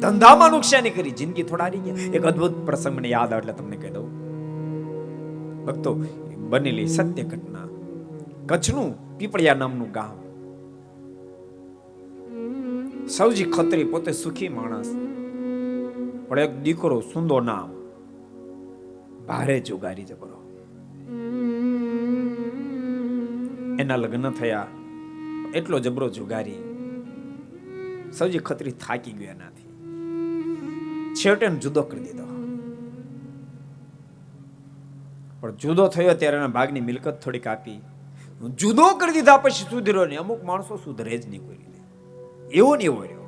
ધંધામાં નુકસાની કરી, જિંદગી થોડા હારી ગયા. એક અદ્ભુત પ્રસંગ મને યાદ આવે એટલે તમને કહી દઉં. ભક્તો, બનેલી સત્ય ઘટના. કચ્છનું પીપળિયા નામનું ગામ. સૌજી ખત્રી, પોતે સુખી માણસ, પણ એક દીકરો સુંદો નામ, ભારે જુગારી જબરો. એના લગ્ન થયા, એટલો જબરો જુગારી. સૌજી ખત્રી થાકી ગયો એનાથી. છેવટે જુદો કરી દીધો. પણ જુદો થયો ત્યારે એના ભાગની મિલકત થોડીક આપી. જુદો કરી દીધા પછી સુધર્યો નહીં. અમુક માણસો સુધરે જ નહીં કોઈ રીતે, એવો ને એવો રહ્યો.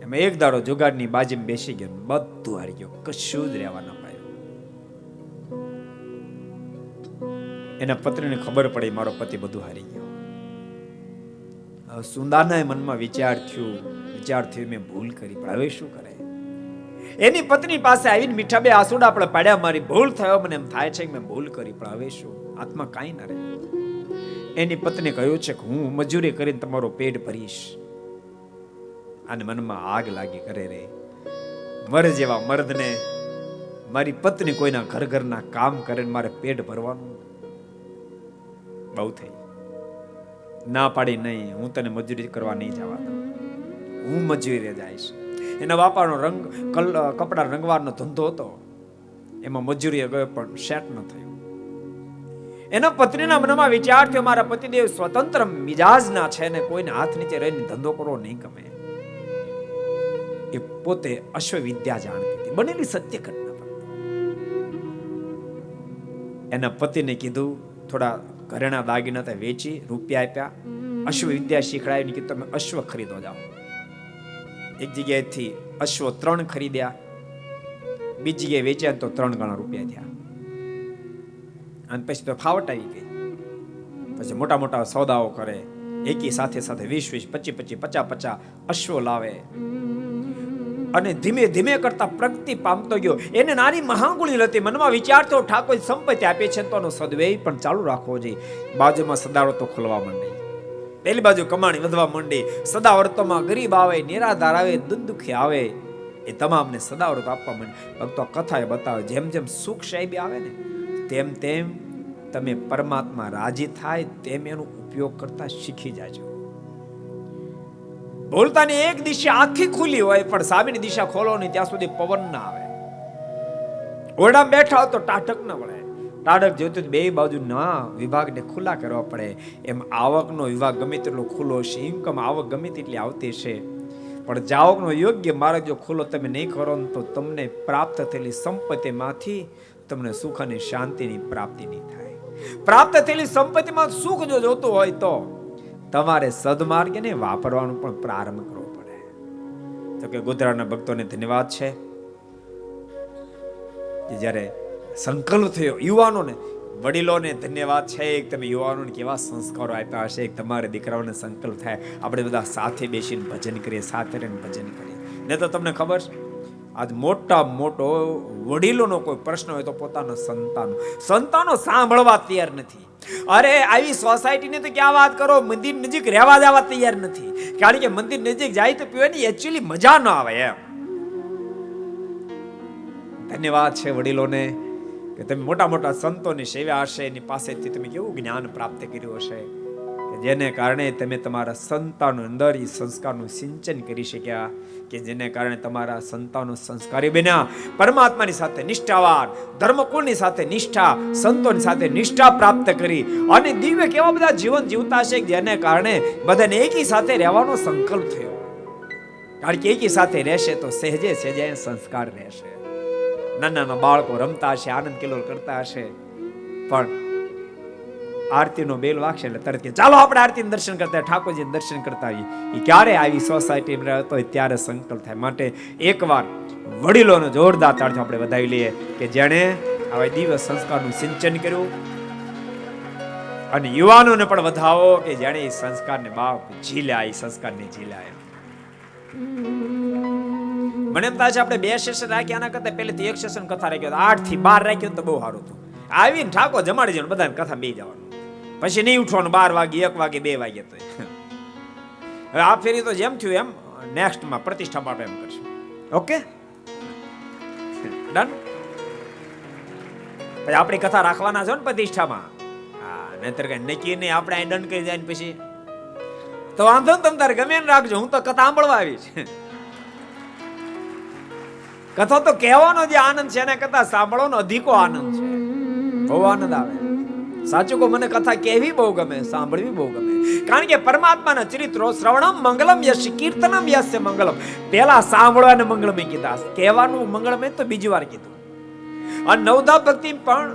એમાં એક દાડો જુગારની બાજીમાં બેસી ગયો, બધું હારી ગયો, કશું જ રહેવા ન પાયું. એના પત્નીને ખબર પડી મારો પતિ બધું હારી ગયો. હવે સુંદાના મનમાં વિચાર થયો મેં ભૂલ કરી, પણ હવે શું કરે? એની પત્ની પાસે આવીને મીઠા બે આંસુડા આપણે પાડ્યા, મારી ભૂલ થયો, મને એમ થાય છે કે મેં ભૂલ કરી, પણ હવે શું? આત્મા કાંઈ ના રહે. એની પત્ની કહ્યું છે કે હું મજૂરી કરીને તમારો પેટ ભરીશ. અને મનમાં આગ લાગી કરે રે, મર જેવા મર્દને મારી પત્ની કોઈના ઘરના કામ કરે ને મારે પેટ ભરવાનું બહુ થઈ. ના પાડી નહીં, હું તને મજૂરી કરવા નહીં જવા દઉં, હું મજૂરી જઈશ. એના બાપાનો કપડા રંગવાનો ધંધો હતો, એમાં મજૂરી ગયો પણ સેટ ન થયું. એના પત્નીના મનમાં વિચાર થયો, મારા પતિદેવ સ્વતંત્ર મિજાજના છે ને કોઈને હાથ નીચે રહીને ધંધો કરવો નહીં ગમે. એ પોતે અશ્વવિદ્યા જાણતી હતી, બનેલી સત્ય ઘટના. એના પતિને કીધું થોડા ઘરેણા દાગીના હતા વેચી રૂપિયા આપ્યા, અશ્વવિદ્યા શીખડાવી, કીધું તમે અશ્વ ખરીદો જાઓ. એક જગ્યાએથી અશ્વ 3 ખરીદ્યા, બીજી જગ્યાએ વેચ્યા તો 3 ગણા રૂપિયા થયા. અને પછી તો ફાવટ આવી ગઈ. પછી મોટા મોટા સોદાઓ કરે, એકી સાથે 20 25 50 અશ્વો લાવે. અને ધીમે ધીમે કરતા પ્રગતિ પામતો ગયો. એને નારી મહાગુણી હતી. મનમાં વિચાર થયો ઠાકોર સંપત્તિ આપે છે તો એનો સદવ્યય પણ ચાલુ રાખવો જોઈએ. બાજુમાં સદાવડો તો ખોલવા માંડી, પેલી બાજુ કમાણી વધવા માંડી. સદાવર્તોમાં ગરીબ આવે, નિરાધાર આવે, દુઃખી આવે, એ તમામને સદાવર્ત આપવા માંડી. ભક્તો કથા એ બતાવે, જેમ જેમ સુખ સાહેબી આવે ને તેમ તેમ તમે પરમાત્મા રાજી થાય તેમ એનો ઉપયોગ કરતા શીખી જાજો. બોલતાની એક દિશા આખી ખુલી હોય પણ સામેની દિશા ખોલો નહીં ત્યાં સુધી પવન ના આવે. ઓરડામાં બેઠા હોય તો ટાઢક ના વળે. ટાઢક જોઈતું બે બાજુ ના વિભાગને ખુલ્લા કરવા પડે. એમ આવકનો વિભાગ ગમે તેટલો ખુલ્લો છે, ઇન્કમ આવક ગમે તેટલી આવતી છે, પણ જાવકનો યોગ્ય માર્ગ જો ખુલ્લો તમે નહીં કરો તો તમને પ્રાપ્ત થયેલી સંપત્તિમાંથી તમને સુખ અને શાંતિની પ્રાપ્તિ નહીં થાય. પ્રાપ્ત થયેલી સંપત્તિમાં સુખ જો જોતું હોય તો તમારે સદમાર્ગને વાપરવાનું પણ પ્રારંભ કરવો પડે. તો કે ગોધરાના ભક્તોને ધન્યવાદ છે કે જ્યારે સંકલ્પ થયો, યુવાનોને વડીલોને ધન્યવાદ છે કે તમે યુવાનોને કેવા સંસ્કારો આપ્યા હશે. તમારે દીકરાઓને સંકલ્પ થાય આપણે બધા સાથે બેસીને ભજન કરીએ, સાથે રહીને ભજન કરીએ. ને તો તમને ખબર છે આજ મોટા મોટો વડીલોનો કોઈ પ્રશ્ન હોય તો પોતાના સંતાનો સાંભળવા તૈયાર નથી. અરે આવી સોસાયટીને તો ક્યાં વાત કરો, મંદિર નજીક રહેવા જવા તૈયાર નથી. કારણ કે મંદિર નજીક જાય તો પીવાની એકચ્યુઅલી મજા ન આવે એમ. ધન્યવાદ છે વડીલોને કે તમે મોટા મોટા સંતોની સેવા હશે, એની પાસેથી તમે કેવું જ્ઞાન પ્રાપ્ત કર્યું હશે કે જેને કારણે તમે તમારા સંતાનો અંદર એ સંસ્કારનું સિંચન કરી શક્યા, કે જેને કારણે તમારા સંતાનો સંસ્કારી બન્યા, પરમાત્માની સાથે નિષ્ઠાવાન, ધર્મકુળની સાથે નિષ્ઠા, સંતોની સાથે નિષ્ઠા પ્રાપ્ત કરી અને દિવ્ય કેવા બધા જીવન જીવતા છે જેને કારણે બધાને એકી સાથે રહેવાનો સંકલ્પ થયો. કારણ કે એકી સાથે રહેશે તો સહેજે સહેજે સંસ્કાર રહેશે. નાના બાળકો રમતા હશે, આનંદ કિલોલ કરતા હશે, પણ આરતીનો બેલ વાગશે એટલે તરત કે ચાલો આપણે આરતીનું દર્શન કરતા, ઠાકોરજીનું દર્શન કરતા આવીએ. એ ક્યારે આવી સોસાયટીમાં રહેતો હોય ત્યારે સંકલ્પ થાય. માટે એકવાર વડીલોનો જોરદાર તાળીઓ આપણે વધાવી લઈએ કે જેણે આવા દિવ્ય સંસ્કારનું સિંચન કર્યું, અને યુવાનોને પણ વધાવો કે જેણે એ સંસ્કારને બાપ ઝીલ્યા, એ સંસ્કારને ઝીલ્યા. મને એમ થાય છે આપણે 2 સેશન રાખ્યા, આના કરતા પહેલેથી 1 સેશન કથા રાખ્યો, 8 થી 12 રાખ્યો તો બહુ સારું હતું. આવીને ઠાકોર જમાડી જવાનું, બધાને કથા બે જવાનું, પછી નહીં ઉઠવાનું 12 વાગે 1 વાગે 2 વાગે. તો હવે આ ફેરી તો જેમ થયું એમ નેક્સ્ટમાં પ્રતિષ્ઠા માટે એમ કરશું. Okay done. પછી આપણી કથા રાખવાના છો ને પ્રતિષ્ઠામાં. હા, નહીતર કઈ નક્કી નહીં આપણે અહીં ડન કરી જાય ને પછી તો વાંધો ને, તમ તારે ગમે ને રાખજો, હું તો કથા સાંભળવા આવી છે. કથા તો કહેવાનો જે આનંદ છે એને કથા સાંભળવાનો અધિકો આનંદ છે. બહુ આનંદ આવે. સાચું કહું, મને કથા કહેવી બહુ ગમે, સાંભળવી બહુ ગમે. કારણ કે પરમાત્માના ચરિત્રો શ્રવણમ મંગલમ યશ કીર્તનમ યસ્ય મંગલમ. પહેલા સાંભળવાને મંગળમ કીધા, કહેવાનું મંગળમ તો બીજી વાર કીધું. અને નવધા ભક્તિ પણ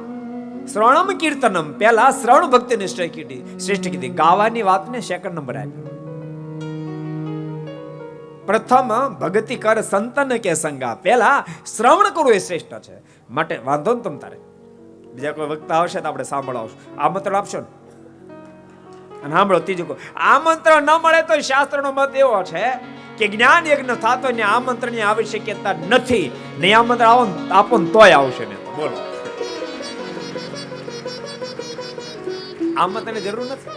શ્રવણમ કીર્તનમ પહેલા શ્રવણ ભક્તિને શ્રેષ્ઠ કીધી, ગાવાની વાતને સેકન્ડ નંબર આપ્યો. પ્રથમ ભક્તિ કર સંતન કે સંગા, પહેલા શ્રવણ કરવું એ શ્રેષ્ઠ છે. માટે વાંધો ને તમ તારે બીજા કોઈ વક્તા આવશે તો આપણે સાંભળાવશું. આમંત્રણ આપશો ને અને સાંભળો. ત્રીજું કહો, આમંત્રણ ન મળે તો શાસ્ત્રનો મત એવો છે કે જ્ઞાન યજ્ઞ થતો ને આમંત્રણની આવશ્યકતા નથી. નહીં આમંત્રણ આપો ને તોય આવશે ને. બોલો, આમંત્રણની જરૂર નથી.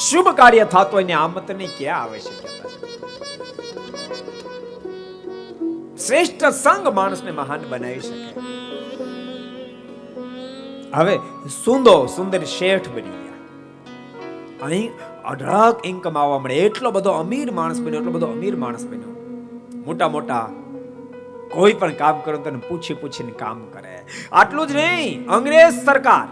શુભ કાર્ય થતો હોય ને આમંત્રણની ક્યાં આવશ્યકતા છે? શ્રેષ્ઠ સંગ માણસને મહાન બનાવી શકે. હવે સુંદર શેઠ બની ગયા. અહીં અઢળક ઇન્કમ આવવા મળે, એટલો બધો અમીર માણસ બન્યો. મોટા કોઈ પણ કામ કરો તો પૂછીને કામ કરે. આટલું જ નહીં, અંગ્રેજ સરકાર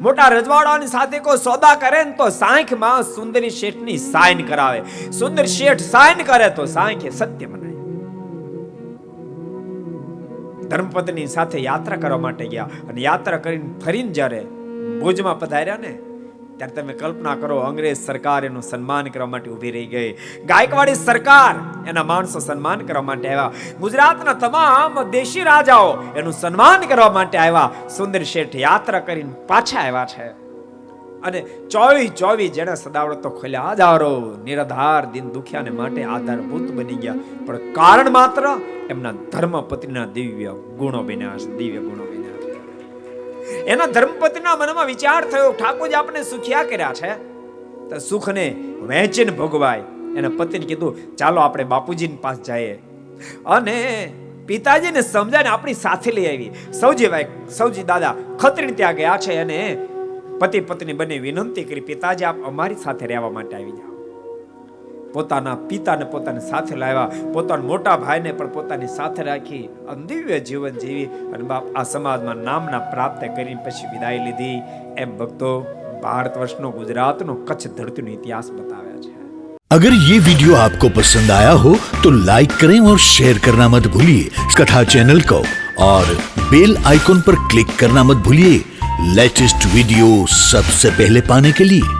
મોટા રજવાડાની સાથે કોઈ સોદા કરે ને તો સાંખમાં સુંદરી શેઠની સાઇન કરાવે. સુંદર શેઠ સાઇન કરે તો સાંખે સત્ય મનાય. ધર્મપત્ની સાથે યાત્રા કરવા માટે ગયા અને યાત્રા કરીને ફરીને જ્યારે ભુજમાં પધાર્યા ને ત્યારે તમે કલ્પના કરો, અંગ્રેજ સરકાર એનું સન્માન કરવા માટે ઊભી રહી ગઈ. ગાયકવાડી સરકાર એના માણસો સન્માન કરવા માટે આવ્યા. ગુજરાતના તમામ દેશી રાજાઓ એનું સન્માન કરવા માટે આવ્યા. સુંદર શેઠ યાત્રા કરીને પાછા આવ્યા છે અને 24 જેને સદાવડતો ખોલ્યા, હજારો નિરાધાર દિન દુખિયાને માટે આધારભૂત બની ગયા. પણ કારણ માત્ર એમના ધર્મપત્નીના દિવ્ય ગુણો બન્યા છે. એના ધર્મપત્નીના મનમાં વિચાર થયો, ઠાકોરજી આપણે સુખિયા કર્યા છે તો સુખને વહેંચીને ભોગવાય. એના પતિને કીધું, ચાલો આપણે બાપુજીની પાસે જઈએ અને પિતાજીને સમજાવીને આપણી સાથે લઈ આવી. સૌજી દાદા ખત્રીને ત્યાં ગયા છે અને પતિ પત્ની બંને વિનંતી કરી, પિતાજી આપ અમારી સાથે રહેવા માટે આવી જાઓ. પોતાના પિતાને પોતાની સાથે લાવ્યા, પોતાના મોટા ભાઈને પણ પોતાની સાથે રાખી દિવ્ય જીવન જીવી અને બાપ આ સમાજમાં નામના પ્રાપ્ત કરીને પછી વિદાય લીધી. એમ ભક્તો ભારત વર્ષનો ગુજરાતનો કચ્છ ધરતીનો ઇતિહાસ બતાવ્યા છે. अगर ये वीडियो आपको पसंद आया हो तो लाइक करें और शेयर करना मत भूलिए कथा चैनल को, और बेल आइकॉन पर क्लिक करना मत भूलिए लेटेस्ट वीडियो सबसे पहले पाने के लिए.